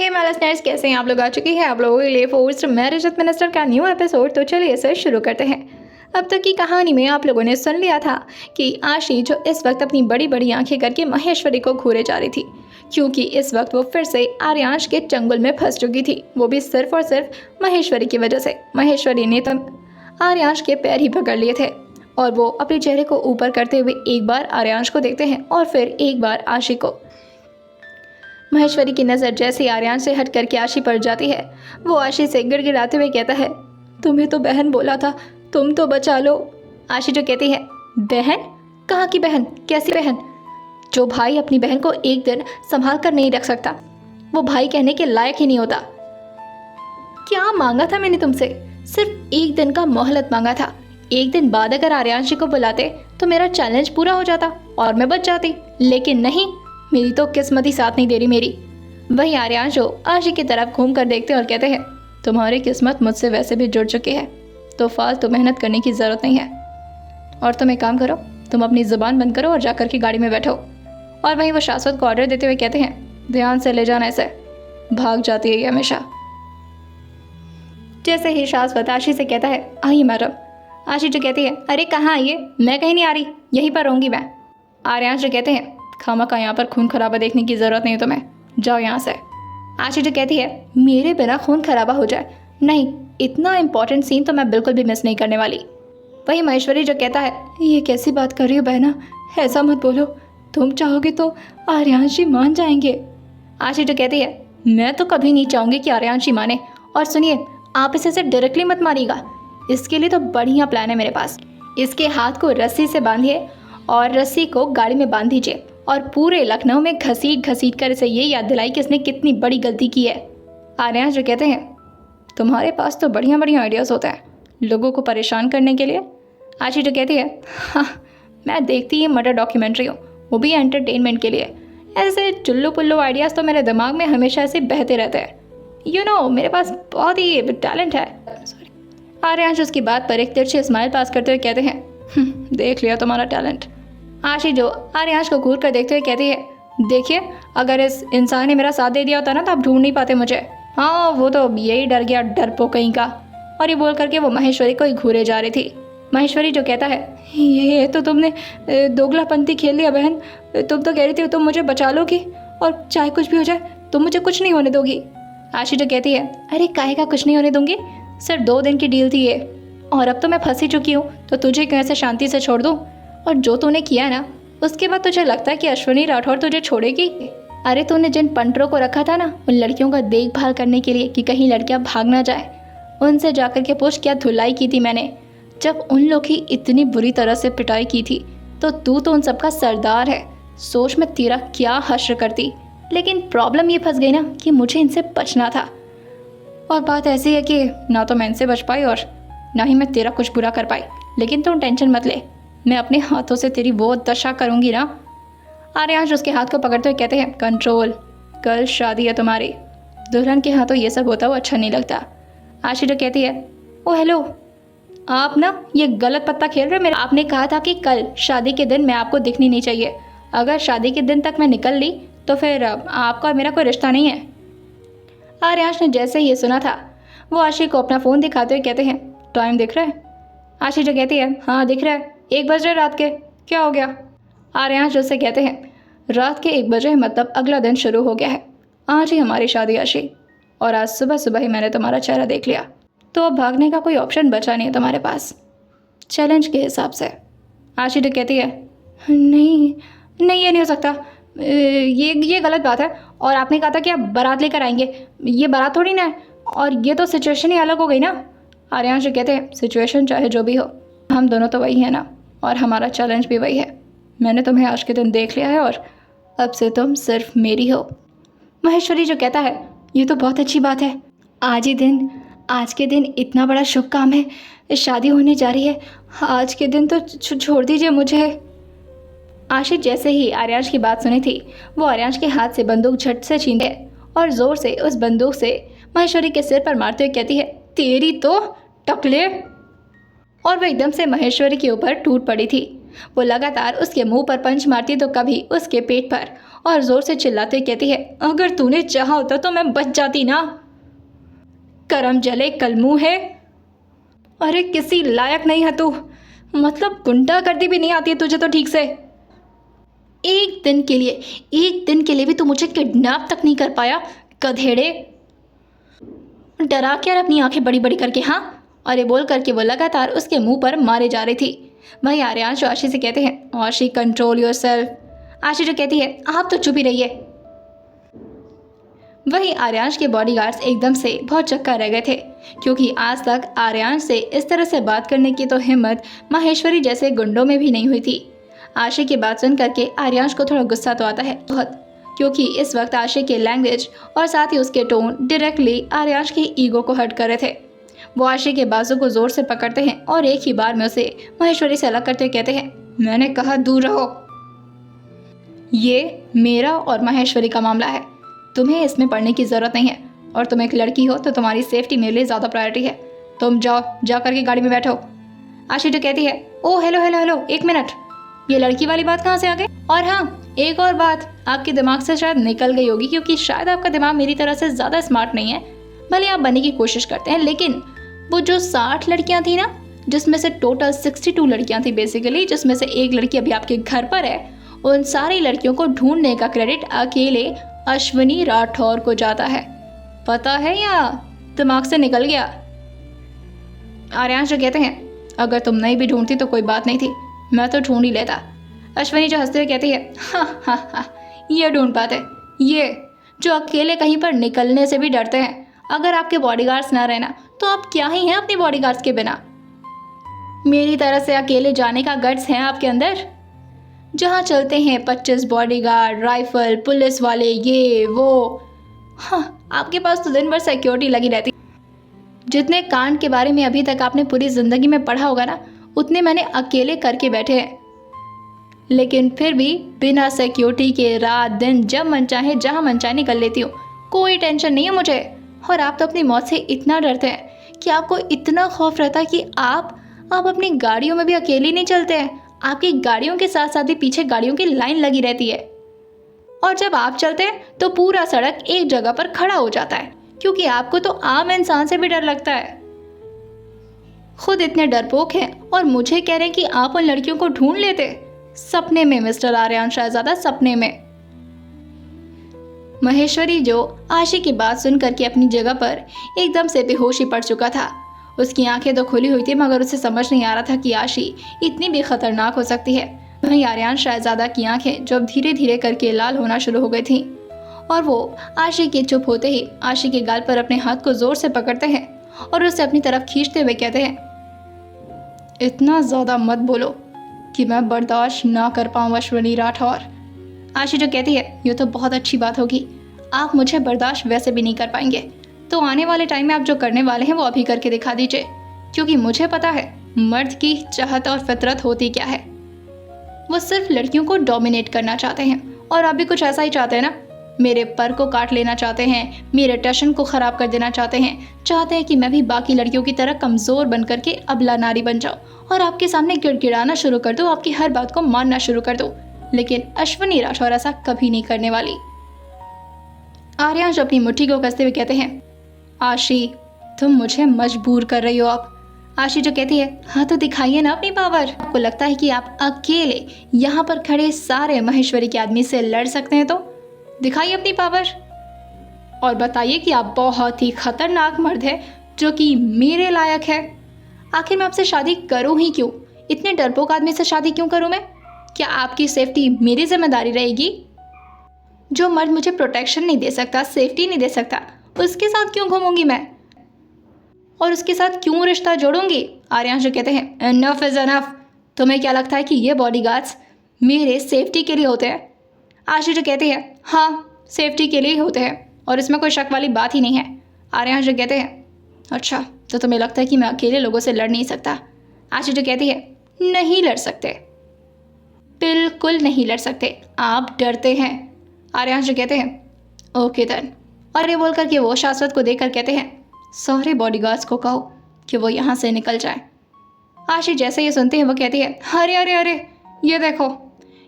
Hey my listeners, कैसे हैं आप लोग? आ चुकी है आप लोगों के लिए फोर्स्ड मैरिज विद मिनिस्टर का न्यू एपिसोड। तो चलिए इसे शुरू करते हैं। अब तक की कहानी में आप लोगों ने सुन लिया था कि आशी जो इस वक्त अपनी बड़ी बड़ी आंखें करके महेश्वरी को घूरे जा रही थी, क्योंकि इस वक्त वो फिर से आर्यांश के चंगुल में फंस चुकी थी, वो भी सिर्फ और सिर्फ महेश्वरी की वजह से। महेश्वरी ने तो आर्यांश के पैर ही पकड़ लिए थे और वो अपने चेहरे को ऊपर करते हुए एक बार आर्यांश को देखते हैं और फिर एक बार आशी को। महेश्वरी की नज़र जैसे आर्यांश से हट करके आशी पर जाती है, वो आशी से गिड़गिड़ाते हुए कहता है, तुम्हें तो बहन बोला था, तुम तो बचा लो। आशी जो कहती है, बहन? कहाँ की बहन? कैसी बहन? जो भाई अपनी बहन को एक दिन संभाल कर नहीं रख सकता, वो भाई कहने के लायक ही नहीं होता। क्या मांगा था मैंने तुमसे? सिर्फ एक दिन का मोहलत मांगा था। एक दिन बाद अगर आर्यांशी को बुलाते तो मेरा चैलेंज पूरा हो जाता और मैं बच जाती, लेकिन नहीं, मेरी तो किस्मत ही साथ नहीं दे रही मेरी। वही आर्यांश आशी की तरफ घूम कर देखते और कहते हैं, तुम्हारी किस्मत मुझसे वैसे भी जुड़ चुकी है, तो फालतू मेहनत करने की ज़रूरत नहीं है। और तुम एक काम करो, तुम अपनी ज़ुबान बंद करो और जाकर के गाड़ी में बैठो। और वहीं वो शाश्वत को ऑर्डर देते हुए कहते हैं, ध्यान से ले जाना इसे, भाग जाती है ये हमेशा। जैसे ही शाश्वत आशी से कहता है, आइए मैडम। आशी जो कहती है, अरे कहाँ आइए, मैं कहीं नहीं आ रही, यहीं पर रहूँगी मैं। आर्यांश जो कहते हैं, खामखा यहाँ पर खून खराबा देखने की ज़रूरत नहीं है तुम्हें, जाओ यहाँ से। आशी जो कहती है, मेरे बिना खून खराबा हो जाए? नहीं, इतना इम्पोर्टेंट सीन तो मैं बिल्कुल भी मिस नहीं करने वाली। वही महेश्वरी जो कहता है, ये कैसी बात कर रही हो बहना, ऐसा मत बोलो, तुम चाहोगे तो आर्यांश जी मान जाएंगे। आशी जो कहती है, मैं तो कभी नहीं चाहूँगी कि आर्यांश जी माने। और सुनिए, आप इसे डायरेक्टली मत मारिएगा, इसके लिए तो बढ़िया प्लान है मेरे पास। इसके हाथ को रस्सी से बांधिए और रस्सी को गाड़ी में बांध दीजिए और पूरे लखनऊ में घसीट घसीट कर इसे ये याद दिलाई कि इसने कितनी बड़ी गलती की है। आर्यांश जो कहते हैं, तुम्हारे पास तो बढ़िया बढ़िया आइडियाज़ होते हैं लोगों को परेशान करने के लिए। आशी जो कहती है, हाँ, मैं देखती ही मर्डर डॉक्यूमेंट्री हूँ, वो भी एंटरटेनमेंट के लिए। ऐसे चुल्लू पुल्लू आइडियाज़ तो मेरे दिमाग में हमेशा ऐसे बहते रहते हैं। मेरे पास बहुत ही टैलेंट है। आर्यांश उसकी बात पर एक तिरछी स्माइल पास करते हुए कहते हैं, देख लिया तुम्हारा टैलेंट। आशी जो आर्यांश को घूर कर देखते हुए कहती है, देखिए, अगर इस इंसान ने मेरा साथ दे दिया होता ना तो आप ढूंढ नहीं पाते मुझे। हाँ, वो तो यही डर गया, डरपोक कहीं का। और ये बोल करके वो महेश्वरी को ही घूरे जा रही थी। महेश्वरी जो कहता है, ये तो तुमने दोगलापंती खेल लिया बहन, तुम तो कह रही थी तुम मुझे बचा लोगी और चाहे कुछ भी हो जाए तुम मुझे कुछ नहीं होने दोगी। आशी जो कहती है, अरे काहे का कुछ नहीं होने दूंगी, सिर्फ 2 दिन की डील थी ये, और अब तो मैं फंसी चुकी हूँ, तो तुझे क्यों ऐसे शांति से छोड़ दूँ? और जो तूने किया ना, उसके बाद तुझे लगता है कि अश्विनी राठौर तुझे छोड़ेगी? अरे तूने जिन पंटरों को रखा था ना उन लड़कियों का देखभाल करने के लिए कि कहीं लड़कियां भाग ना जाए, उनसे जाकर के पूछ क्या धुलाई की थी मैंने। जब उन लोग की इतनी बुरी तरह से पिटाई की थी तो तू तो उन सबका सरदार है, सोच में तेरा क्या हश्र करती। लेकिन प्रॉब्लम ये फंस गई ना कि मुझे इनसे बचना था, और बात ऐसी है कि ना तो मैं इनसे बच पाई और ना ही मैं तेरा कुछ बुरा कर पाई। लेकिन तुम टेंशन मत ले, मैं अपने हाथों से तेरी वो दशा करूँगी ना। आर्यांश उसके हाथ को पकड़ते हुए कहते हैं, कंट्रोल, कल शादी है तुम्हारी, दुल्हन के हाथों ये सब होता हुआ अच्छा नहीं लगता। आशी जो कहती है, ओ हेलो, आप ना ये गलत पत्ता खेल रहे हो। मेरा आपने कहा था कि कल शादी के दिन मैं आपको दिखनी नहीं चाहिए, अगर शादी के दिन तक मैं निकल ली तो फिर आपका और मेरा कोई रिश्ता नहीं है। आर्यांश ने जैसे ही ये सुना था वो आशी को अपना फ़ोन दिखाते हुए कहते हैं, टाइम दिख रहा है? आशी जो कहती है, हाँ दिख रहा है, 1 बज रहे रात के, क्या हो गया? आर्यांश उससे कहते हैं, रात के 1 बजे मतलब अगला दिन शुरू हो गया है, आज ही हमारी शादी आशी, और आज सुबह सुबह ही मैंने तुम्हारा चेहरा देख लिया, तो अब भागने का कोई ऑप्शन बचा नहीं है तुम्हारे पास, चैलेंज के हिसाब से। आशी जो कहती है, नहीं नहीं, ये नहीं हो सकता, ये गलत बात है, और आपने कहा था कि आप बारात लेकर आएंगे, ये बारात थोड़ी ना है, और ये तो सिचुएशन ही अलग हो गई ना। आर्यांश जो कहते हैं, सिचुएशन चाहे जो भी हो, हम दोनों तो वही हैं ना, और हमारा चैलेंज भी वही है। मैंने तुम्हें आज के दिन देख लिया है और अब से तुम सिर्फ मेरी हो। महेश्वरी जो कहता है, ये तो बहुत अच्छी बात है, आज के दिन इतना बड़ा शुभ काम है, शादी होने जा रही है, आज के दिन तो छोड़ दीजिए मुझे। आशी जैसे ही आर्यांश की बात सुनी थी वो आर्यांश के हाथ से बंदूक झट से छीन है और ज़ोर से उस बंदूक से महेश्वरी के सिर पर मारते हुए कहती है, तेरी तो टकले। और वह एकदम से महेश्वरी के ऊपर टूट पड़ी थी। वो लगातार उसके मुंह पर पंच मारती तो कभी उसके पेट पर और ज़ोर से चिल्लाते हुए कहती है, अगर तूने चाहा होता तो मैं बच जाती ना। करम जले कलमुंह है। अरे किसी लायक नहीं है तू, मतलब गुंडागर्दी भी नहीं आती है तुझे तो ठीक से। एक दिन के लिए भी तू मुझे किडनैप तक नहीं कर पाया, गधेड़े। डरा के और अपनी आंखें बड़ी बड़ी करके हाँ, और ये बोल करके वो लगातार उसके मुंह पर मारे जा रही थी। वहीं आर्यांश आशी से कहते हैं, आशी कंट्रोल योरसेल्फ। आशी जो कहती है, आप तो चुप ही रहिए। वहीं आर्यांश के बॉडीगार्ड्स एकदम से बहुत चक्का रह गए थे, क्योंकि आज तक आर्यांश से इस तरह से बात करने की तो हिम्मत माहेश्वरी जैसे गुंडों में भी नहीं हुई थी। आशी की बात सुन करके आर्यांश को थोड़ा गुस्सा तो आता है बहुत, क्योंकि इस वक्त आशी के लैंग्वेज और साथ ही उसके टोन डायरेक्टली आर्यांश के ईगो को हर्ट कर रहे थे। वो आशी के बाजू को जोर से पकड़ते हैं और एक ही बार में उसे माहेश्वरी से अलग करते हुए कहते हैं, मैंने कहा दूर रहो। ये मेरा और माहेश्वरी का मामला है, तुम्हें इसमें पढ़ने की ज़रूरत नहीं है, और तुम एक लड़की हो तो तुम्हारी सेफ्टी मेरे लिए ज़्यादा प्रायोरिटी है। तुम जाओ, जा करके गाड़ी में बैठो। आशी जो कहती है, ओ हेलो हेलो हेलो, एक मिनट, ये लड़की वाली बात कहाँ से आ गई? और हाँ, एक और बात आपके दिमाग से शायद निकल गई होगी, क्योंकि शायद आपका दिमाग मेरी तरह से ज़्यादा स्मार्ट नहीं है, भले आप बनने की कोशिश करते हैं, लेकिन वो जो 60 लड़कियां थी ना, जिसमें से टोटल 62 लड़कियां थी बेसिकली, जिसमें से एक लड़की अभी आपके घर पर है, उन सारी लड़कियों को ढूंढने का क्रेडिट अकेले अश्विनी राठौर को जाता है। पता है या दिमाग से निकल गया? आर्यांश जो कहते हैं, अगर तुम नहीं भी ढूंढती तो कोई बात नहीं थी, मैं तो ढूंढ ही लेता। अश्विनी जो हंसते हुए कहती है, हाँ, ये ढूंढ पाते, ये जो अकेले कहीं पर निकलने से भी डरते हैं। अगर आपके बॉडीगार्ड्स ना रहना तो आप क्या ही हैं अपने बॉडीगार्ड्स के बिना? मेरी तरह से अकेले जाने का गट्स है आपके अंदर? जहाँ चलते हैं 25 बॉडीगार्ड, राइफल, पुलिस वाले, ये वो, हाँ, आपके पास तो दिन भर सिक्योरिटी लगी रहती। जितने कांड के बारे में अभी तक आपने पूरी ज़िंदगी में पढ़ा होगा ना, उतने मैंने अकेले करके बैठे हैं, लेकिन फिर भी बिना सिक्योरिटी के रात दिन जब मन चाहे जहाँ मन चाहे निकल लेती हूँ, कोई टेंशन नहीं है मुझे। और आप तो अपनी मौत से इतना डरते हैं कि आपको इतना खौफ रहता है कि आप अपनी गाड़ियों में भी अकेले नहीं चलते हैं। आपकी गाड़ियों के साथ साथ भी पीछे गाड़ियों की लाइन लगी रहती है, और जब आप चलते हैं तो पूरा सड़क एक जगह पर खड़ा हो जाता है, क्योंकि आपको तो आम इंसान से भी डर लगता है। खुद इतने डरपोक हैं और मुझे कह रहे हैं कि आप उन लड़कियों को ढूंढ लेते। सपने में मिस्टर आर्यांश शहजादा, सपने में। महेश्वरी जो आशी की बात सुन करके अपनी जगह पर एकदम से बेहोशी पड़ चुका था। उसकी आंखें तो खुली हुई थी, मगर उसे समझ नहीं आ रहा था कि आशी इतनी भी खतरनाक हो सकती है। वहीं आर्यांश शहजादा की आंखें जो अब धीरे धीरे करके लाल होना शुरू हो गई थीं, और वो आशी के चुप होते ही आशी के गाल पर अपने हाथ को जोर से पकड़ते हैं और उसे अपनी तरफ खींचते हुए कहते हैं, इतना ज़्यादा मत बोलो कि मैं बर्दाश्त ना कर पाऊँ अश्विनी राठौर। आशी जो कहती है, ये तो बहुत अच्छी बात होगी, आप मुझे बर्दाश्त वैसे भी नहीं कर पाएंगे, तो आने वाले टाइम में आप जो करने वाले हैं वो अभी करके दिखा दीजिए, क्योंकि मुझे पता है मर्द की चाहत और फितरत होती क्या है। वो सिर्फ लड़कियों को डोमिनेट करना चाहते हैं, और आप भी कुछ ऐसा ही चाहते हैं ना। मेरे पर को काट लेना चाहते हैं, मेरे टशन को ख़राब कर देना चाहते हैं कि मैं भी बाकी लड़कियों की तरह कमज़ोर बन करके अबला नारी बन जाऊँ और आपके सामने गिड़गिड़ाना शुरू कर दूँ, आपकी हर बात को मानना शुरू कर दूँ। लेकिन अश्विनी राठौर ऐसा कभी नहीं करने वाली। आर्यांश अपनी मुट्ठी को कसते हुए कहते हैं, आशी तुम मुझे मजबूर कर रही हो अब। आशी जो कहती है, हाँ तो दिखाइए ना अपनी पावर। आपको लगता है कि आप अकेले यहाँ पर खड़े सारे महेश्वरी के आदमी से लड़ सकते हैं, तो दिखाइए अपनी पावर और बताइए कि आप बहुत ही खतरनाक मर्द है जो कि मेरे लायक है। आखिर मैं आपसे शादी करूँ ही क्यों? इतने डरपोक आदमी से शादी क्यों करूँ मैं? क्या आपकी सेफ्टी मेरी जिम्मेदारी रहेगी? जो मर्द मुझे प्रोटेक्शन नहीं दे सकता, सेफ्टी नहीं दे सकता, उसके साथ क्यों घूमूंगी मैं, और उसके साथ क्यों रिश्ता जोड़ूंगी? आर्यांश जो कहते हैं, इनफ इज इनफ। तुम्हें क्या लगता है कि ये बॉडीगार्ड्स मेरे सेफ्टी के लिए होते हैं? आशी जो कहती है, हाँ सेफ्टी के लिए ही होते हैं, और इसमें कोई शक वाली बात ही नहीं है। आर्यांश जो कहते हैं, अच्छा तो तुम्हें लगता है कि मैं अकेले लोगों से लड़ नहीं सकता? आशी जो कहती है, नहीं लड़ सकते, बिल्कुल नहीं लड़ सकते, आप डरते हैं। आर्यांश जो कहते हैं, ओके देन। और ये बोलकर के वो शाश्वत को देखकर कहते हैं, सारे बॉडीगार्ड्स को कहो कि वो यहाँ से निकल जाए। आशी जैसे ये सुनते हैं वो कहती है, अरे अरे अरे, ये देखो,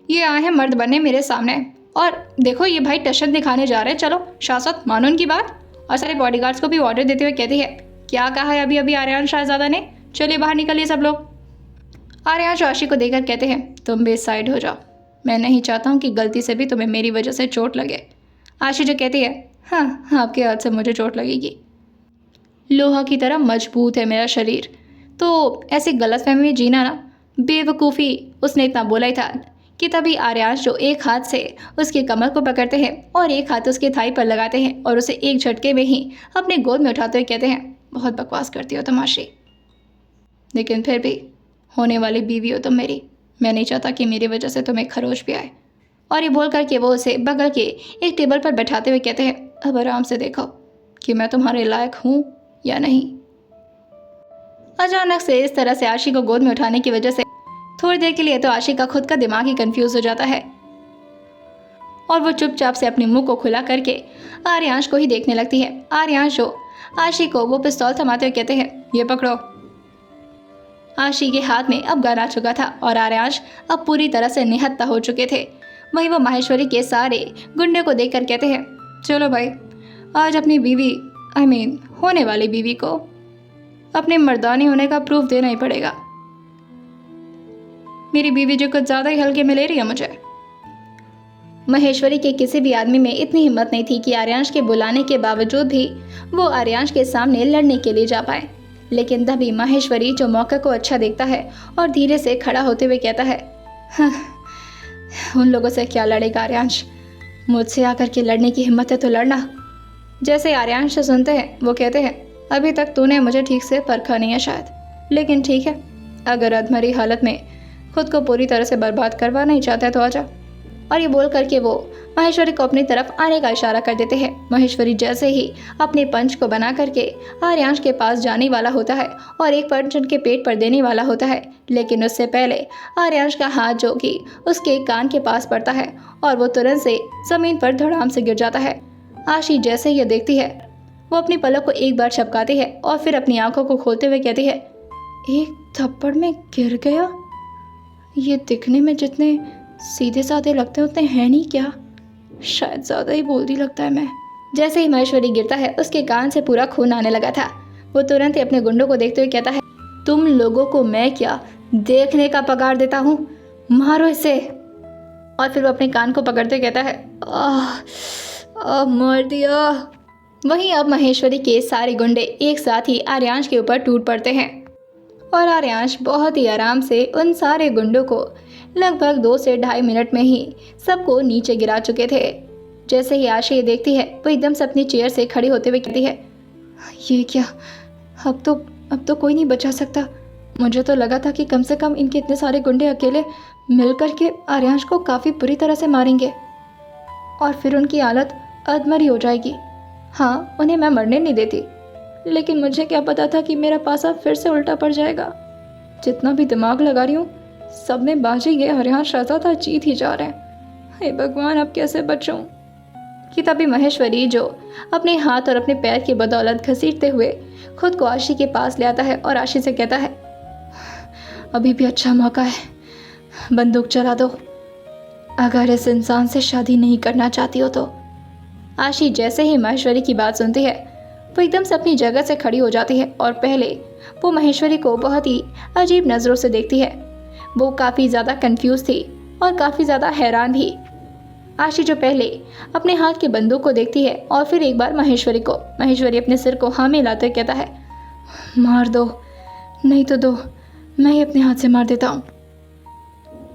ये आए हैं मर्द बनने मेरे सामने, और देखो ये भाई टशन दिखाने जा रहे हैं, चलो शाश्वत मानो उनकी बात। और सारे बॉडीगार्ड्स को भी ऑर्डर देते हुए कहती है, क्या कहा है अभी अभी आर्यन शाहजादा ने, चलिए बाहर निकलिए सब लोग। आर्यन आशी को देखकर कहते हैं, तुम भी साइड हो जाओ, मैं नहीं चाहता हूँ कि गलती से भी तुम्हें मेरी वजह से चोट लगे। आशी जो कहती है, हाँ आपके हाथ से मुझे चोट लगेगी, लोहा की तरह मजबूत है मेरा शरीर, तो ऐसी गलतफहमी में जीना ना बेवकूफ़ी। उसने इतना बोला ही था कि तभी आर्यांश जो एक हाथ से उसकी कमर को पकड़ते हैं और एक हाथ उसके थाई पर लगाते हैं और उसे एक झटके में ही अपने गोद में उठाते हुए कहते हैं, बहुत बकवास करती हो तुम आशी, लेकिन फिर भी होने वाली बीवी हो तुम मेरी, मैं नहीं चाहता कि मेरी वजह से तुम्हें खरोच भी आए। और ये बोल करके वो उसे बगल के एक टेबल पर बैठाते हुए कहते हैं, अब आराम से देखो कि मैं तुम्हारे लायक हूँ या नहीं। अचानक से इस तरह से आशी को गोद में उठाने की वजह से थोड़ी देर के लिए तो आशी का खुद का दिमाग ही कंफ्यूज हो जाता है और वो चुपचाप से अपने मुंह को खुला करके आर्यांश को ही देखने लगती है। आर्यांश जो आशी को वो पिस्तौल थमाते हुए कहते हैं, ये पकड़ो। आशी के हाथ में अब गन आ चुका था और आर्यांश अब पूरी तरह से निहत्था हो चुके थे। वहीं वो माहेश्वरी के सारे गुंडे को देखकर कहते हैं, चलो भाई आज अपनी बीवी होने वाली बीवी को अपने मर्दानी होने का प्रूफ देना ही पड़ेगा। मेरी बीवी जो कुछ ज़्यादा ही हल्के में ले रही है मुझे। महेश्वरी के किसी भी आदमी में इतनी हिम्मत नहीं थी कि आर्यांश के बुलाने के बावजूद भी वो आर्यांश के सामने लड़ने के लिए जा पाए, लेकिन तभी माहेश्वरी जो मौके को अच्छा देखता है और धीरे से खड़ा होते हुए कहता है, हाँ, उन लोगों से क्या लड़ेगा आर्यांश, मुझसे आकर के लड़ने की हिम्मत है तो लड़ना। जैसे आर्यांश से सुनते हैं वो कहते हैं, अभी तक तूने मुझे ठीक से परखा नहीं है शायद, लेकिन ठीक है, अगर अधमरी हालत में खुद को पूरी तरह से बर्बाद करवाना ही चाहता है तो आजा। और ये बोल करके वो महेश्वरी को अपनी तरफ आने का इशारा कर देते हैं। महेश्वरी जैसे ही अपने पंच को बना करके आर्यांश के पास जाने वाला होता है और एक पंच उनके पेट पर देने वाला होता है, लेकिन उससे पहले आर्यांश का हाथ जो कि उसके कान के पास पड़ता है और वो तुरंत से ज़मीन पर धड़ाम से गिर जाता है। आशी जैसे ही ये देखती है वो अपनी पलक को एक बार झपकाती है और फिर अपनी आंखों को खोलते हुए कहती है, एक थप्पड़ में गिर गया, ये दिखने में जितने सीधे साधे लगते हैं उतने हैं नहीं क्या, शायद ज़्यादा ही बोलती लगता है मैं। जैसे ही महेश्वरी गिरता है उसके कान से पूरा खून आने लगा था। वो तुरंत ही अपने गुंडों को देखते हुए कहता है, तुम लोगों को मैं क्या देखने का पगार देता हूँ, मारो इसे। और फिर वो अपने कान को पकड़ते कहता है, मार दिया। वहीं अब महेश्वरी के सारे गुंडे एक साथ ही आर्यांश के ऊपर टूट पड़ते हैं और आर्यांश बहुत ही आराम से उन सारे गुंडों को लगभग 2 से 2.5 मिनट में ही सबको नीचे गिरा चुके थे। जैसे ही आशी ये देखती है वो एकदम से अपनी चेयर से खड़ी होते हुए कहती है, ये क्या, अब तो कोई नहीं बचा सकता। मुझे तो लगा था कि कम से कम इनके इतने सारे गुंडे अकेले मिलकर के आर्यांश को काफ़ी बुरी तरह से मारेंगे और फिर उनकी हालत अधमरी हो जाएगी। हाँ, उन्हें मैं मरने नहीं देती, लेकिन मुझे क्या पता था कि मेरा पासा फिर से उल्टा पड़ जाएगा। जितना भी दिमाग लगा रही हूँ सब में बाजी ये आर्यांश शहजादा जीत ही जा रहे हैं। हे भगवान, अब कैसे बचूं? कि तभी महेश्वरी जो अपने हाथ और अपने पैर की बदौलत घसीटते हुए खुद को आशी के पास ले आता है और आशी से कहता है, अभी भी अच्छा मौका है, बंदूक चला दो, अगर इस इंसान से शादी नहीं करना चाहती हो तो। आशी जैसे ही महेश्वरी की बात सुनती है वो एकदम से अपनी जगह से खड़ी हो जाती है और पहले वो महेश्वरी को बहुत ही अजीब नज़रों से देखती है। वो काफ़ी ज़्यादा कंफ्यूज थी और काफ़ी ज़्यादा हैरान भी। आशी जो पहले अपने हाथ की बंदूक को देखती है और फिर एक बार महेश्वरी को। महेश्वरी अपने सिर को हाँ में लाते कहता है, मार दो, नहीं तो दो, मैं ही अपने हाथ से मार देता हूँ।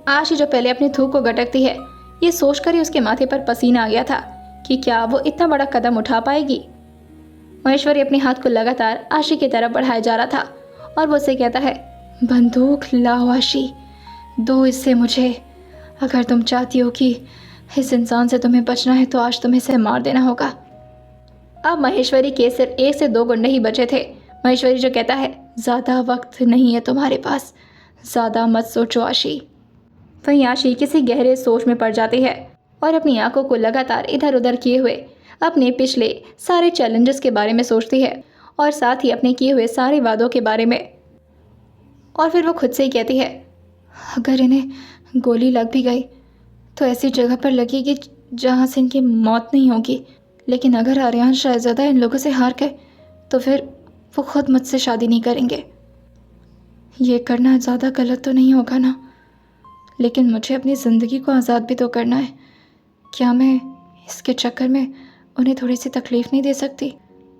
आशी जो पहले अपने थूक को गटकती है, ये सोचकर ही उसके माथे पर पसीना आ गया था कि क्या वो इतना बड़ा कदम उठा पाएगी। महेश्वरी अपने हाथ को लगातार आशी की तरफ बढ़ाया जा रहा था और वो उसे कहता है, बंदूक लाओ आशी, दो इससे मुझे। अगर तुम चाहती हो कि इस इंसान से तुम्हें बचना है तो आज तुम्हें इसे मार देना होगा। अब महेश्वरी के सिर्फ 1 से 2 गुंडे ही बचे थे। महेश्वरी जो कहता है, ज़्यादा वक्त नहीं है तुम्हारे पास, ज़्यादा मत सोचो आशी। वहीं आशी किसी गहरे सोच में पड़ जाती है और अपनी आंखों को लगातार इधर उधर किए हुए अपने पिछले सारे चैलेंजेस के बारे में सोचती है और साथ ही अपने किए हुए सारे वादों के बारे में। और फिर वो खुद से ही कहती है, अगर इन्हें गोली लग भी गई तो ऐसी जगह पर लगेगी जहाँ से इनकी मौत नहीं होगी। लेकिन अगर आर्यन शहजादा इन लोगों से हार गए तो फिर वो खुद मुझसे शादी नहीं करेंगे। ये करना ज़्यादा गलत तो नहीं होगा ना? लेकिन मुझे अपनी ज़िंदगी को आज़ाद भी तो करना है। क्या मैं इसके चक्कर में उन्हें थोड़ी सी तकलीफ़ नहीं दे सकती?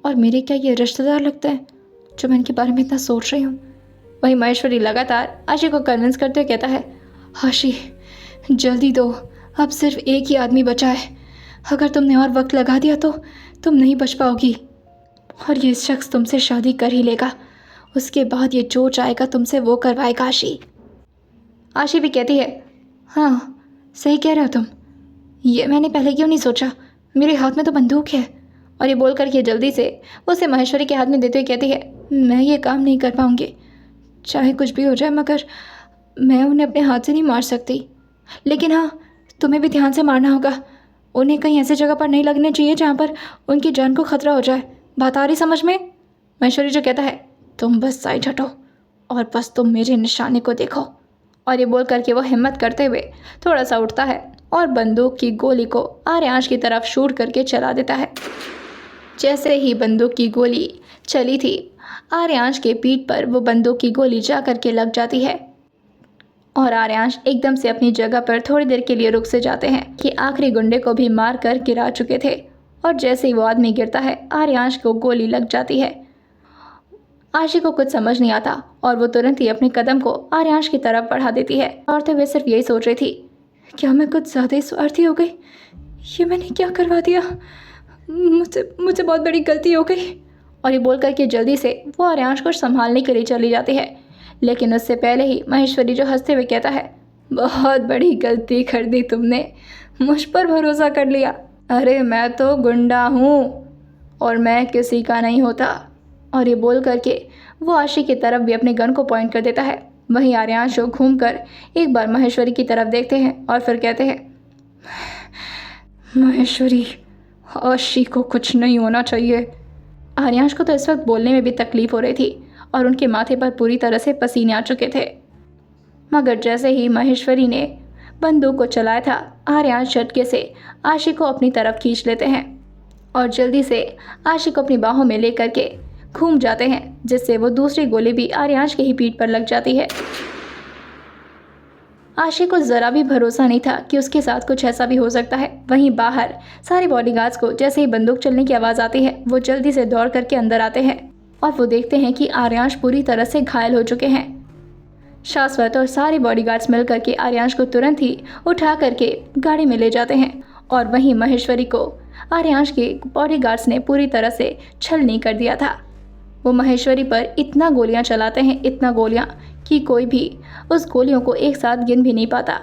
और मेरे क्या ये रिश्तेदार लगते हैं जो मैं इनके बारे में इतना सोच रही हूँ? वहीं महेश्वरी लगातार आशी को कन्विंस करते हुए कहता है, आशी जल्दी दो, अब सिर्फ एक ही आदमी बचा है। अगर तुमने और वक्त लगा दिया तो तुम नहीं बच पाओगी और ये शख्स तुमसे शादी कर ही लेगा। उसके बाद ये जो चाहेगा तुमसे वो करवाएगा। आशी भी कहती है, हाँ सही कह रहे हो तुम, ये मैंने पहले क्यों नहीं सोचा, मेरे हाथ में तो बंदूक है। और ये बोल करके जल्दी से उसे महेश्वरी के हाथ में देते हुए कहती है, मैं ये काम नहीं कर पाऊँगी, चाहे कुछ भी हो जाए, मगर मैं उन्हें अपने हाथ से नहीं मार सकती। लेकिन हाँ, तुम्हें भी ध्यान से मारना होगा। उन्हें कहीं ऐसी जगह पर नहीं लगने चाहिए जहाँ पर उनकी जान को खतरा हो जाए। बात आ रही समझ में? महेश्वरी जो कहता है, तुम बस साइड हटो और बस तुम मेरे निशाने को देखो। और ये बोल करके वो हिम्मत करते हुए थोड़ा सा उठता है और बंदूक की गोली को आर्यांश की तरफ शूट करके चला देता है। जैसे ही बंदूक की गोली चली थी, आर्यांश के पीठ पर वो बंदूक की गोली जा करके लग जाती है और आर्यांश एकदम से अपनी जगह पर थोड़ी देर के लिए रुक से जाते हैं कि आखिरी गुंडे को भी मार कर गिरा चुके थे। और जैसे ही वो आदमी गिरता है, आर्यांश को गोली लग जाती है। आशी को कुछ समझ नहीं आता और वो तुरंत ही अपने कदम को आर्यांश की तरफ बढ़ा देती है। और तो वे सिर्फ यही सोच रही थी, क्या मैं कुछ ज़्यादा ही स्वार्थी हो गई? ये मैंने क्या करवा दिया? मुझसे बहुत बड़ी गलती हो गई। और ये बोल करके जल्दी से वो आर्यांश को संभालने के लिए चली जाती है। लेकिन उससे पहले ही महेश्वरी जो हंसते हुए कहता है, बहुत बड़ी गलती कर दी तुमने, मुझ पर भरोसा कर लिया। अरे मैं तो गुंडा हूँ और मैं किसी का नहीं होता। और ये बोल करके वो आशी की तरफ भी अपने गन को पॉइंट कर देता है। वहीं आर्यांश घूम कर एक बार महेश्वरी की तरफ देखते हैं और फिर कहते हैं, महेश्वरी, आशी को कुछ नहीं होना चाहिए। आर्यांश को तो इस वक्त बोलने में भी तकलीफ हो रही थी और उनके माथे पर पूरी तरह से पसीने आ चुके थे। मगर जैसे ही महेश्वरी ने बंदूक को चलाया था, आर्यांश झटके से आशी को अपनी तरफ खींच लेते हैं और जल्दी से आशी को अपनी बाहों में लेकर के घूम जाते हैं, जिससे वो दूसरी गोली भी आर्यांश के ही पीठ पर लग जाती है। आशी को ज़रा भी भरोसा नहीं था कि उसके साथ कुछ ऐसा भी हो सकता है। वहीं बाहर सारे बॉडीगार्ड्स को जैसे ही बंदूक चलने की आवाज़ आती है, वो जल्दी से दौड़ करके अंदर आते हैं और वो देखते हैं कि आर्यांश पूरी तरह से घायल हो चुके हैं। शाश्वत और सारे बॉडीगार्ड्स मिल करके आर्यांश को तुरंत ही उठा करके गाड़ी में ले जाते हैं और वहीं महेश्वरी को आर्यांश के बॉडीगार्ड्स ने पूरी तरह से छलनी कर दिया था। वो महेश्वरी पर इतना गोलियां चलाते हैं, इतना गोलियां, कि कोई भी उस गोलियों को एक साथ गिन भी नहीं पाता।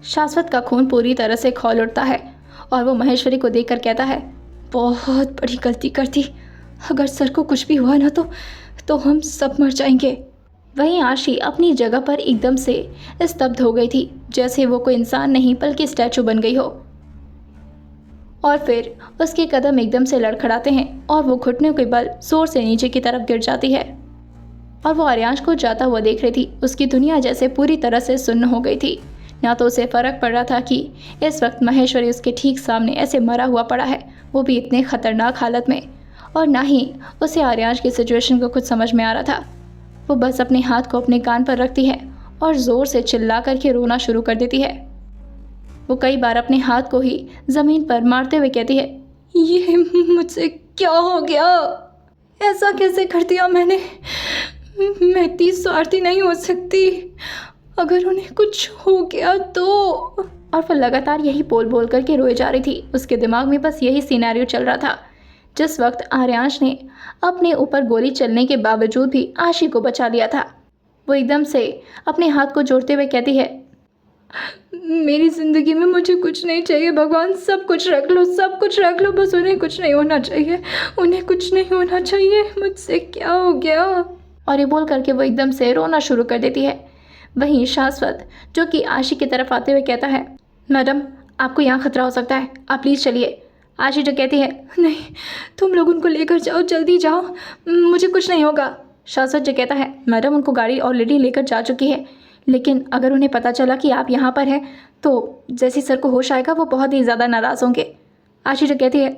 शाश्वत का खून पूरी तरह से खौल उठता है और वो महेश्वरी को देखकर कहता है, बहुत बड़ी गलती कर दी, अगर सर को कुछ भी हुआ ना तो हम सब मर जाएंगे। वहीं आशी अपनी जगह पर एकदम से स्तब्ध हो गई थी, जैसे वो कोई इंसान नहीं बल्कि स्टैचू बन गई हो। और फिर उसके कदम एकदम से लड़खड़ाते हैं और वो घुटनों के बल जोर से नीचे की तरफ गिर जाती है। और वो आर्यांश को जाता हुआ देख रही थी। उसकी दुनिया जैसे पूरी तरह से सुन्न हो गई थी। ना तो उसे फ़र्क पड़ रहा था कि इस वक्त महेश्वरी उसके ठीक सामने ऐसे मरा हुआ पड़ा है, वो भी इतने ख़तरनाक हालत में, और ना ही उसे आर्यांश की सिचुएशन को कुछ समझ में आ रहा था। वो बस अपने हाथ को अपने कान पर रखती है और ज़ोर से चिल्ला करके रोना शुरू कर देती है। वो कई बार अपने हाथ को ही ज़मीन पर मारते हुए कहती है, ये मुझसे क्या हो गया? ऐसा कैसे कर दिया मैंने? मैं इतनी स्वार्थी नहीं हो सकती, अगर उन्हें कुछ हो गया तो। और वो लगातार यही बोल बोल करके रोए जा रही थी। उसके दिमाग में बस यही सिनेरियो चल रहा था। जिस वक्त आर्यांश ने अपने ऊपर गोली चलने के बावजूद भी आशी को बचा लिया था, वो एकदम से अपने हाथ को जोड़ते हुए कहती है, मेरी ज़िंदगी में मुझे कुछ नहीं चाहिए भगवान, सब कुछ रख लो, सब कुछ रख लो, बस उन्हें कुछ नहीं होना चाहिए, उन्हें कुछ नहीं होना चाहिए, मुझसे क्या हो गया? और ये बोल करके वो एकदम से रोना शुरू कर देती है। वहीं शाश्वत जो कि आशी की तरफ आते हुए कहता है, मैडम आपको यहाँ खतरा हो सकता है, आप प्लीज़ चलिए। आशी जो कहती है, नहीं तुम लोग उनको लेकर जाओ, जल्दी जाओ, मुझे कुछ नहीं होगा। शाश्वत जो कहता है, मैडम उनको गाड़ी ऑलरेडी लेकर जा चुकी है, लेकिन अगर उन्हें पता चला कि आप यहाँ पर हैं तो जैसे सर को होश आएगा वो बहुत ही ज़्यादा नाराज़ होंगे। आशी जो कहती है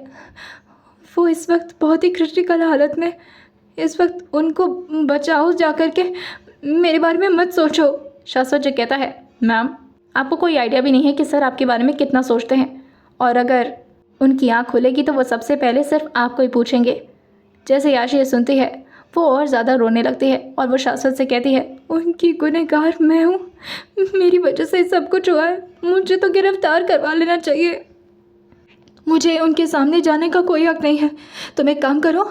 वो इस वक्त बहुत ही क्रिटिकल हालत में, इस वक्त उनको बचाओ जा कर के, मेरे बारे में मत सोचो। शाश्वत जो कहता है मैम आपको कोई आइडिया भी नहीं है कि सर आपके बारे में कितना सोचते हैं, और अगर उनकी आँख खुलेगी तो वो सबसे पहले सिर्फ आपको ही पूछेंगे। जैसे ही आशी ये सुनती है वो और ज़्यादा रोने लगती है और वो शाश्वत से कहती है उनकी गुनहगार मैं हूँ, मेरी वजह से सब कुछ हुआ है, मुझे तो गिरफ्तार करवा लेना चाहिए, मुझे उनके सामने जाने का कोई हक नहीं है। तुम एक काम करो,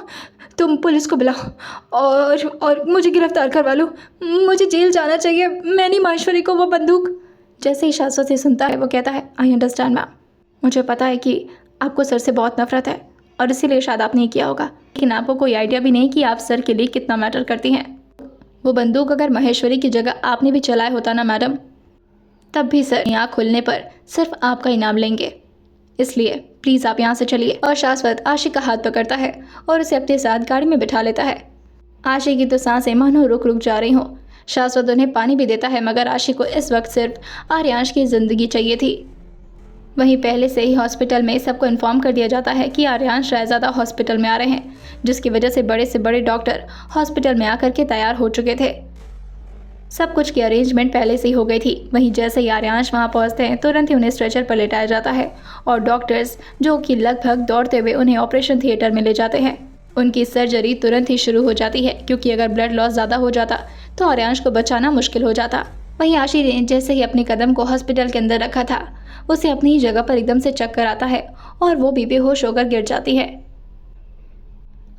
तुम पुलिस को बुलाओ और मुझे गिरफ्तार करवा लो, मुझे जेल जाना चाहिए, मैं नहीं माहेश्वरी को वो बंदूक। जैसे ही शाश्वत से सुनता है वो कहता है आई अंडरस्टैंड मैम, मुझे पता है कि आपको सर से बहुत नफरत है और इसीलिए शायद आपने किया होगा, लेकिन आपको कोई आइडिया भी नहीं कि आप सर के लिए कितना मैटर करती हैं। वो बंदूक अगर माहेश्वरी की जगह आपने भी चलाया होता ना मैडम, तब भी सर आँख खुलने पर सिर्फ आपका इनाम लेंगे, इसलिए प्लीज़ आप यहाँ से चलिए। और शाश्वत आशी का हाथ पकड़ता है और उसे अपने साथ गाड़ी में बिठा लेता है। आशी की तो सांसें मानो रुक रुक जा रही हों। शाश्वत उन्हें पानी भी देता है, मगर आशी को इस वक्त सिर्फ आर्यांश की ज़िंदगी चाहिए थी। वहीं पहले से ही हॉस्पिटल में सबको इन्फॉर्म कर दिया जाता है कि आर्यांश रायज़ादा हॉस्पिटल में आ रहे हैं, जिसकी वजह से बड़े डॉक्टर हॉस्पिटल में आकर के तैयार हो चुके थे। सब कुछ की अरेंजमेंट पहले से ही हो गई थी। वहीं जैसे ही आर्यांश वहां पहुंचते हैं तुरंत ही उन्हें स्ट्रेचर पर लेटाया जाता है और डॉक्टर्स जो कि लगभग दौड़ते हुए उन्हें ऑपरेशन थिएटर में ले जाते हैं। उनकी सर्जरी तुरंत ही शुरू हो जाती है, क्योंकि अगर ब्लड लॉस ज़्यादा हो जाता तो आर्यांश को बचाना मुश्किल हो जाता। वहीं आशी ने जैसे ही अपने कदम को हॉस्पिटल के अंदर रखा था, उसे अपनी ही जगह पर एकदम से चक्कर आता है और वो भी बेहोश होकर गिर जाती है।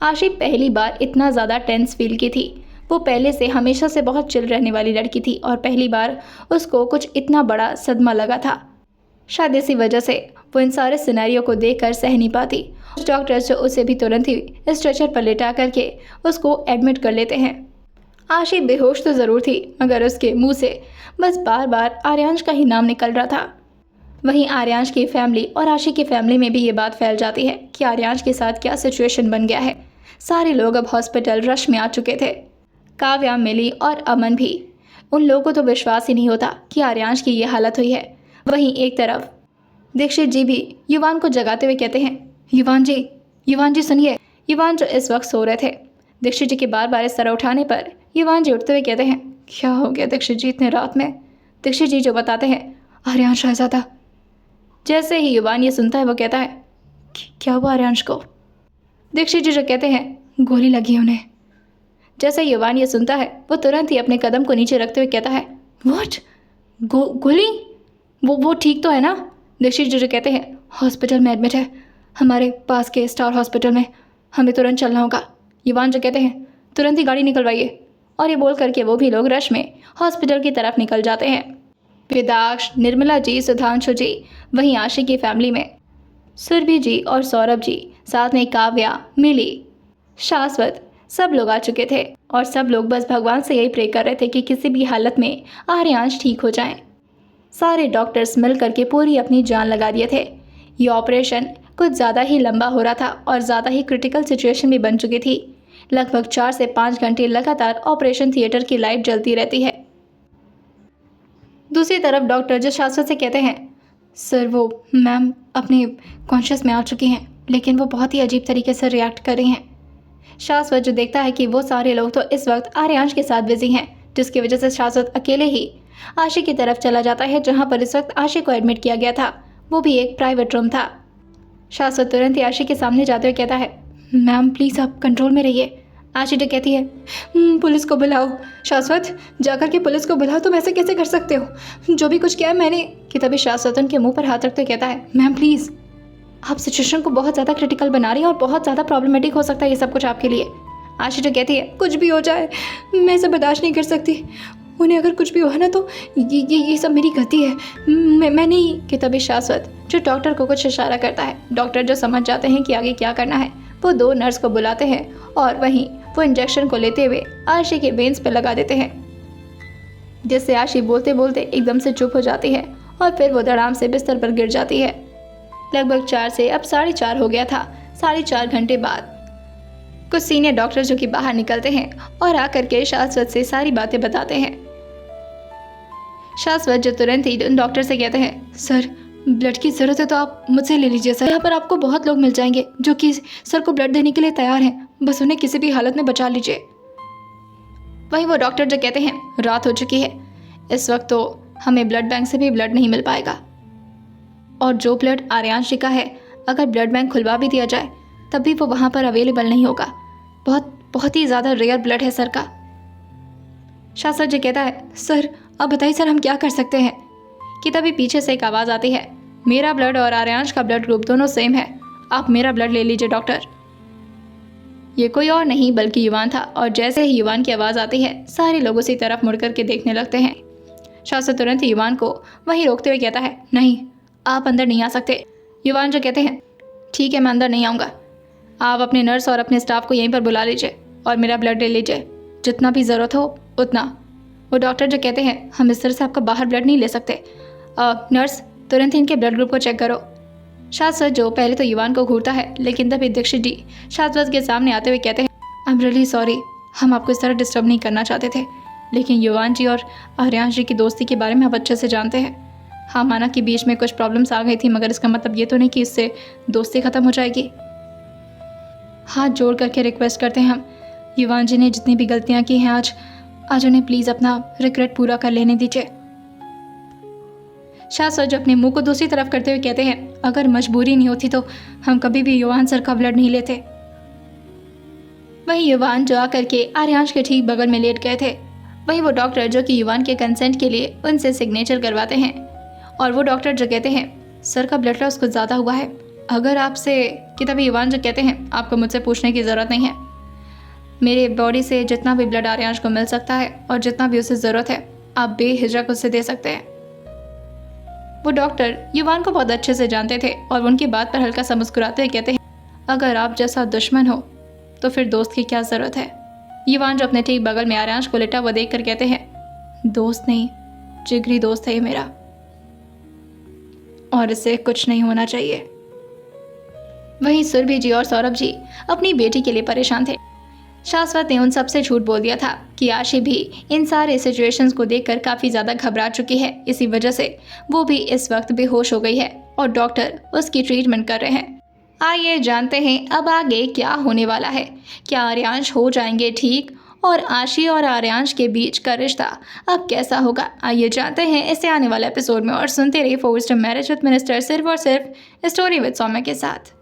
आशी पहली बार इतना ज़्यादा टेंस फील की थी। वो पहले से हमेशा से बहुत चिल रहने वाली लड़की थी और पहली बार उसको कुछ इतना बड़ा सदमा लगा था। शायद इसी वजह से वो इन सारे सिनेरियो को देखकर सह नहीं पाती। डॉक्टर्स जो उसे भी तुरंत ही स्ट्रेचर पर लेटा करके उसको एडमिट कर लेते हैं। आशी बेहोश तो ज़रूर थी, मगर उसके मुंह से बस बार बार आर्यांश का ही नाम निकल रहा था। वहीं आर्यांश की फैमिली और आशी की फैमिली में भी ये बात फैल जाती है कि आर्यांश के साथ क्या सिचुएशन बन गया है। सारे लोग अब हॉस्पिटल रश में आ चुके थे, काव्या, मिली और अमन भी। उन लोगों को तो विश्वास ही नहीं होता कि आर्यांश की ये हालत हुई है। वहीं एक तरफ दीक्षित जी भी युवान को जगाते हुए कहते हैं युवान जी सुनिए। युवान जो इस वक्त सो रहे थे, दीक्षित जी के बार बार इस तरह उठाने पर युवान जी उठते हुए कहते हैं क्या हो गया दीक्षित जी इतने रात में। दीक्षित जी जो बताते हैं आर्यांश शहजादा। जैसे ही युवान ये सुनता है वो कहता है क्या हुआ आर्यांश को। दीक्षित जी जो कहते हैं गोली लगी उन्हें। जैसे युवान ये सुनता है वो तुरंत ही अपने कदम को नीचे रखते हुए कहता है व्हाट, गोली, वो ठीक तो है ना। दीक्षित जी जो कहते हैं हॉस्पिटल में एडमिट है, हमारे पास के स्टार हॉस्पिटल में, हमें तुरंत चलना होगा। युवान जो कहते हैं तुरंत ही गाड़ी निकलवाइए। और ये बोल करके वो भी लोग रश में हॉस्पिटल की तरफ निकल जाते हैं। वेदाक्ष, निर्मला जी, सुधांशु जी, वहीं आशी की फैमिली में सुरभि जी और सौरभ जी, साथ में काव्या, मिली, शाश्वत, सब लोग आ चुके थे और सब लोग बस भगवान से यही प्रे कर रहे थे कि किसी भी हालत में आर्यांश ठीक हो जाएं। सारे डॉक्टर्स मिल करके पूरी अपनी जान लगा दिए थे। ये ऑपरेशन कुछ ज़्यादा ही लंबा हो रहा था और ज़्यादा ही क्रिटिकल सिचुएशन भी बन चुकी थी। लगभग 4 से 5 घंटे लगातार ऑपरेशन थिएटर की लाइट जलती रहती है। दूसरी तरफ डॉक्टर जो शाश्वत से कहते हैं सर वो मैम अपने कॉन्शियस में आ चुकी हैं, लेकिन वो बहुत ही अजीब तरीके से रिएक्ट कर रही हैं। शाश्वत जो देखता है कि वो सारे लोग तो इस वक्त आर्यांश के साथ बिजी हैं, जिसकी वजह से शाश्वत अकेले ही आशी की तरफ चला जाता है, जहां पर इस वक्त आशी को एडमिट किया गया था, वो भी एक प्राइवेट रूम था। शाश्वत तुरंत ही आशी के सामने जाते हुए कहता है मैम प्लीज़ आप कंट्रोल में रहिए। आशी तो कहती है पुलिस को बुलाओ। शाश्वत जाकर के पुलिस को बुलाओ, तुम ऐसे कैसे कर सकते हो, जो भी कुछ किया है मैंने। कि तभी शाश्वत उनके मुंह पर हाथ रखते हुए कहता है मैम प्लीज़, आप सिचुएशन को बहुत ज़्यादा क्रिटिकल बना रही हैं और बहुत ज़्यादा प्रॉब्लमेटिक हो सकता है ये सब कुछ आपके लिए। आशी जो कहती है कुछ भी हो जाए मैं इसे बर्दाश्त नहीं कर सकती, उन्हें अगर कुछ भी हुआ ना तो ये सब मेरी गलती है, मैं नहीं। कि तभी शाश्वत जो डॉक्टर को कुछ इशारा करता है, डॉक्टर जो समझ जाते हैं कि आगे क्या करना है, वो 2 नर्स को बुलाते हैं और वहीं वो इंजेक्शन को लेते हुए आशी के वेन्स पे लगा देते हैं, जिससे आशी बोलते बोलते एकदम से चुप हो जाती है और फिर वो धड़ाम से बिस्तर पर गिर जाती है। लगभग 4 से अब 4:30 हो गया था। 4.5 घंटे बाद कुछ सीनियर डॉक्टर जो कि बाहर निकलते हैं और आकर के शाश्वत से सारी बातें बताते हैं। शाश्वत जो तुरंत ही उन डॉक्टर से कहते हैं, सर ब्लड की ज़रूरत है तो आप मुझसे ले लीजिए सर, यहाँ पर आपको बहुत लोग मिल जाएंगे जो कि सर को ब्लड देने के लिए तैयार हैं, बस उन्हें किसी भी हालत में बचा लीजिए। वहीं वो डॉक्टर जो कहते हैं, रात हो चुकी है, इस वक्त तो हमें ब्लड बैंक से भी ब्लड नहीं मिल पाएगा, और जो ब्लड आर्यांश जी का है अगर ब्लड बैंक खुलवा भी दिया जाए तब भी वो वहाँ पर अवेलेबल नहीं होगा, बहुत ही ज़्यादा रेयर ब्लड है सर का। शाश्वत जी कहता है, सर अब बताइए सर हम क्या कर सकते हैं। कि तभी पीछे से एक आवाज़ आती है, मेरा ब्लड और आर्यांश का ब्लड ग्रुप दोनों सेम है, आप मेरा ब्लड ले लीजिए डॉक्टर। ये कोई और नहीं बल्कि युवान था, और जैसे ही युवान की आवाज़ आती है सारे लोग उसी तरफ मुड़ करके देखने लगते हैं। शाश्वत तुरंत ही युवान को वहीं रोकते हुए कहता है, नहीं आप अंदर नहीं आ सकते। युवान जो कहते हैं, ठीक है मैं अंदर नहीं आऊँगा, आप अपने नर्स और अपने स्टाफ को यहीं पर बुला लीजिए और मेरा ब्लड ले लीजिए, जितना भी ज़रूरत हो उतना। वो डॉक्टर जो कहते हैं, हम इस तरह से आपका बाहर ब्लड नहीं ले सकते, नर्स तुरंत ही इनके ब्लड ग्रुप को चेक करो। शाश्वत जो पहले तो युवान को घूरता है, लेकिन तभी दीक्षित जी शाश्वत के सामने आते हुए कहते हैं, आई एम रियली सॉरी, हम आपको इस तरह डिस्टर्ब नहीं करना चाहते थे, लेकिन युवान जी और आर्यांश जी की दोस्ती के बारे में आप अच्छे से जानते हैं। हाँ माना कि बीच में कुछ प्रॉब्लम्स आ गई थी, मगर इसका मतलब ये तो नहीं कि इससे दोस्ती ख़त्म हो जाएगी। हाथ जोड़ करके रिक्वेस्ट करते हैं हम, युवान जी ने जितनी भी गलतियाँ की हैं आज उन्हें प्लीज़ अपना रिग्रेट पूरा कर लेने दीजिए। शाश्वत जो अपने मुंह को दूसरी तरफ करते हुए कहते हैं, अगर मजबूरी नहीं होती तो हम कभी भी युवान सर का ब्लड नहीं लेते। वहीं युवान जो आकर के आर्यांश के ठीक बगल में लेट गए थे, वहीं वो डॉक्टर जो कि युवान के कंसेंट के लिए उनसे सिग्नेचर करवाते हैं, और वो डॉक्टर जो कहते हैं, सर का ब्लड लॉस कुछ ज़्यादा हुआ है, अगर आपसे कि तभी युवान जो कहते हैं, आपको मुझसे पूछने की ज़रूरत नहीं है, मेरे बॉडी से जितना भी ब्लड आर्यांश को मिल सकता है और जितना भी उसे ज़रूरत है आप बेहिचक उससे दे सकते हैं। वो डॉक्टर युवान को बहुत अच्छे से जानते थे और उनकी बात पर हल्का सा मुस्कुराते हुए कहते हैं, अगर आप जैसा दुश्मन हो तो फिर दोस्त की क्या ज़रूरत है। युवान जो अपने ठीक बगल में आर्यांश को लेटा हुआ देख कर कहते हैं, दोस्त नहीं जिगरी दोस्त है ये मेरा, और इससे कुछ नहीं होना चाहिए। वहीं सुरभि जी और सौरभ जी अपनी बेटी के लिए परेशान थे। शाश्वत ने उन सबसे झूठ बोल दिया था कि आशी भी इन सारे सिचुएशंस को देखकर काफ़ी ज़्यादा घबरा चुकी है, इसी वजह से वो भी इस वक्त बेहोश हो गई है और डॉक्टर उसकी ट्रीटमेंट कर रहे हैं। आइए जानते हैं अब आगे क्या होने वाला है, क्या आर्यांश हो जाएंगे ठीक और आशी और आर्यांश के बीच का रिश्ता अब कैसा होगा। आइए जानते हैं इससे आने वाले एपिसोड में, और सुनते रहिए 4 स्टार मैरिज विद मिनिस्टर सिर्फ और सिर्फ स्टोरी विद सौम्या के साथ।